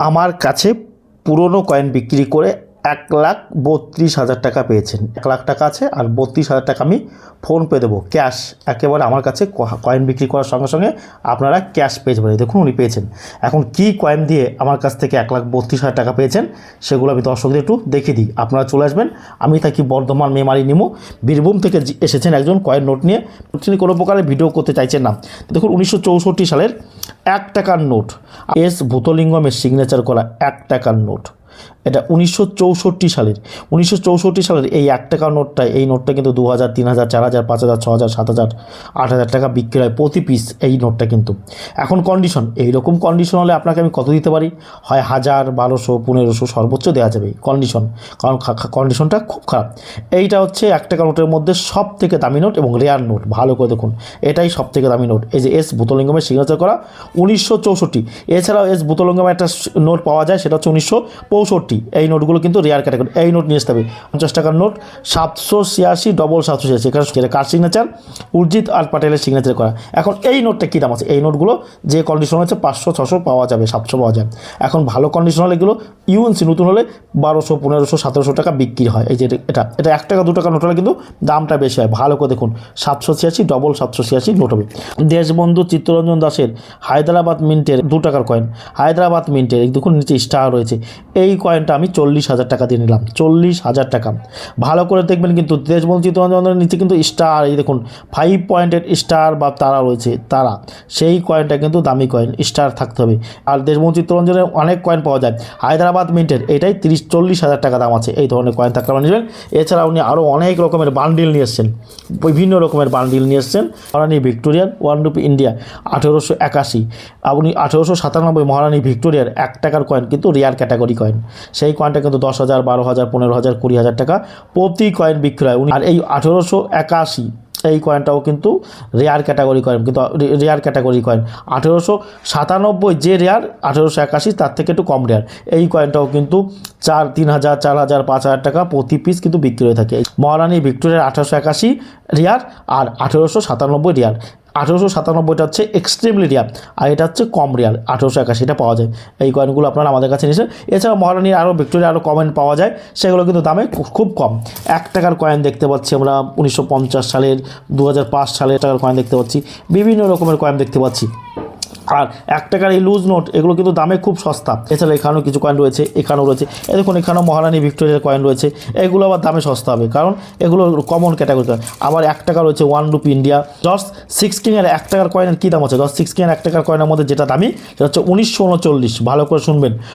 আমার কাছে পুরনো কয়েন বিক্রি করে 1,32,000 টাকা পেয়েছেন। 1,00,000 টাকা আছে আর 32,000 টাকা আমি ফোনপে দেবো, ক্যাশ। একেবারে আমার কাছে কয়েন বিক্রি করার সঙ্গে সঙ্গে আপনারা ক্যাশ পেয়ে যাবেন। দেখুন উনি পেয়েছেন। এখন কি কয়েন দিয়ে আমার কাছ থেকে 1,32,000 টাকা পেয়েছেন সেগুলো আমি দর্শকদের একটু দেখিয়ে দিই। আপনারা চলে আসবেন। আমি থাকি বর্ধমান মেমারি নিমো। বীরভূম থেকে এসেছেন একজন কয়েন নোট নিয়ে। তিনি কোনো প্রকারের ভিডিও করতে চাইছেন না। দেখুন 1964 সালের 1 টাকার নোট, এস ভূতলিঙ্গমের সিগনেচার করা 1 টাকার নোট। এটা 1964 সালের এই 1 টাকার নোটটা, এই নোটটা কিন্তু 2,000, 3,000, 4,000, 5,000, 6,000, 7,000, 8,000 টাকা বিক্রি হয় প্রতি পিস এই নোটটা। কিন্তু এখন কন্ডিশন, এইরকম কন্ডিশন হলে আপনাকে আমি কত দিতে পারি? হয় 1,000, 1,200, 1,500 সর্বোচ্চ দেওয়া যাবে কন্ডিশন, কারণ কন্ডিশনটা খুব খারাপ। এইটা হচ্ছে 1 টাকা নোটের মধ্যে সব থেকে দামি নোট এবং রেয়ার নোট। ভালো করে দেখুন, এটাই সব থেকে দামি নোট। এই যে এস ভূতলিঙ্গমের সিগনেচার করা 1964। এছাড়াও এস ভূতলিঙ্গমের একটা নোট পাওয়া যায়, সেটা হচ্ছে 1965। এই নোটগুলো কিন্তু রেয়ার ক্যাটাগরি। এই নোট নিয়ে আসতে হবে। 50 টাকার নোট 786 786, এখানে কার সিগনেচার? উর্জিত আর পাটেলের সিগনেচার করা। এখন এই নোটটা কী দাম আছে? এই নোটগুলো যে কন্ডিশন আছে 500, 600 পাওয়া যাবে, 700 পাওয়া যায়। এখন ভালো কন্ডিশন হলে এগুলো ইউএনসি নতুন হলে 1,200, 1,500, 1,700 টাকা বিক্রি হয়। এই যে এটা 1 টাকা 2 টাকা নোট হলে কিন্তু দামটা বেশি হয়। ভালো করে দেখুন, 786 786 নোট হবে। দেশবন্ধু চিত্তরঞ্জন দাসের হায়দ্রাবাদ মিন্টের 2 টাকার কয়েন, হায়দ্রাবাদ মিন্টের দেখুন নিচে স্টার রয়েছে। এই কয়েনটা আমি 40,000 টাকা দিয়ে নিলাম, 40,000 টাকা। ভালো করে দেখবেন কিন্তু দেশবন্ধু চিত্তরঞ্জনের নিচে কিন্তু স্টার, এই দেখুন 5 পয়েন্টের স্টার বা তারা রয়েছে, তারা। সেই কয়েনটা কিন্তু দামি কয়েন, স্টার থাকতে হবে। আর দেশবন্ধু চিত্তরঞ্জনের অনেক কয়েন পাওয়া যায়। হায়দ্রাবাদ মিন্টের এটাই 40,000 টাকা দাম আছে। এই ধরনের কয়েন থাকলে নেবেন। এছাড়া উনি আরও অনেক রকমের বান্ডিল নিয়ে এসছেন, বিভিন্ন রকমের বান্ডিল নিয়ে এসছেন। মহারানী ভিক্টোরিয়ার 1 রুপি ইন্ডিয়া 1881। আপনি 1897 মহারানী ভিক্টোরিয়ার 1 টাকার কয়েন কিন্তু রেয়ার ক্যাটাগরি কয়েন। সেই কয়েনটা কিন্তু 10,000, 12,000, 15,000, 20,000 টাকা প্রতি কয়েন বিক্রি হয়। আর এই 1881 এই কয়েনটাও কিন্তু রেয়ার ক্যাটাগরি কয়েন, কিন্তু রেয়ার ক্যাটাগরি কয়েন। 1897 যে রেয়ার, 1881 তার থেকে একটু কম রেয়ার। এই কয়েনটাও কিন্তু 3,000, 4,000, 5,000 টাকা প্রতি পিস কিন্তু বিক্রি হয়ে থাকে। মহারানী ভিক্টোরিয়ার 1881 রেয়ার আর 1897 রেয়ার। 1897টা হচ্ছে এক্সট্রিমলি রেয়ার আর এটা হচ্ছে কম রেয়ার, 1881টা পাওয়া যায়। এই কয়েনগুলো আপনারা আমাদের কাছে নিয়েছেন। এছাড়া মহারানীর আরও ভিক্টোরিয়া আরও কয়েন পাওয়া যায়, সেগুলো কিন্তু দামে খুব কম। 1 টাকার কয়েন দেখতে পাচ্ছি আমরা 1950 সালের, 2005 সালের টাকার কয়েন দেখতে পাচ্ছি, বিভিন্ন রকমের কয়েন দেখতে পাচ্ছি। আর 1 টাকার এই লুজ নোট এগুলো কিন্তু দামে খুব সস্তা। এছাড়া এখানেও কিছু কয়েন রয়েছে, এখানেও রয়েছে। দেখুন এখানেও মহারানী ভিক্টোরিয়ার কয়েন রয়েছে। এগুলো আবার দামে সস্তা হবে, কারণ এগুলো কমন ক্যাটাগরি কয়েন। আবার 1 টাকা রয়েছে 1 রুপি ইন্ডিয়া। জর্জ 6 কিংয়ের 1 টাকার কয়েনের কী দাম আছে? জর্জ 6 কিংয়ের 1 টাকার কয়েনের মধ্যে যেটা দামি সেটা হচ্ছে 1939। ভালো করে শুনবেন,